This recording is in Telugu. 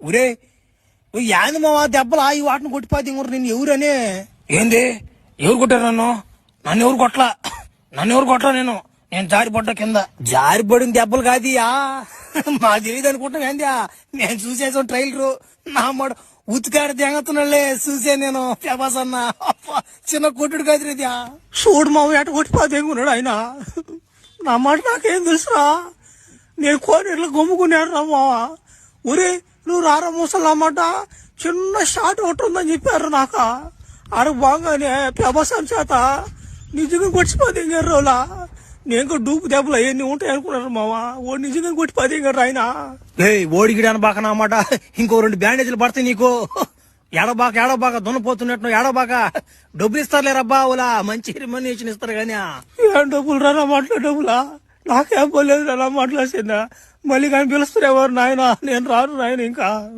ఒరే యాంది మావా దెబ్బలా ఈ వాటిని కొట్టిపోతే ఇంకొరు నేను ఎవరని. ఏంది ఎవరు కొట్టారు నన్ను ఎవరు కొట్టలా నేను జారిపడ్డా కింద. జారిపడిన దెబ్బలు కాదియా మా తెలియదు అనుకుంటాం ఏంది. నేను చూసేసాం ట్రైలరు నా మాట ఉతికాడ దెంగతున్నాళ్లే చూసే నేను ప్రభాస్ అన్న చిన్న కొట్టుడు కాదురేదియా. చూడు మావ ఎట కొట్టిపోతే ఉన్నాడు ఆయన. నా మాట నాకేం తెలుసురా, నేను కోనేరులో గమ్ముకున్నాడు రా మావా. ఒరే నువ్వు రారా మూసలు అన్నమాట చిన్న షాట్ ఒకటి ఉందని చెప్పారు నాకు. ఆడ బాగానే ప్రభాస్ చేత నిజంగా కొట్టిపోతే రోజులా నేను డూపు దెబ్బలు అవన్నీ ఉంటాయి అనుకున్నారు మావా. ఓ నిజంగా కొట్టిపోతే ఆయన ఓడిగిడాను బాక అన్నమాట. ఇంకో 2 బ్యాండేజీలు పడతాయి నీకు. ఏడబాక దున్నపోతున్నట్టు ఏడబాక డబ్బులు ఇస్తారులేరబ్బా. ఓలా మంచి రెమ్యునరేషన్ ఇస్తారు కానీ ఏం డబ్బులు రా మాటలో డబ్బులా నాకేం పోలేదు రా మాట్లాడుతున్నా. మళ్ళీ కానీ పిలుస్తారు ఎవరు నాయన, నేను రాను నాయన ఇంకా.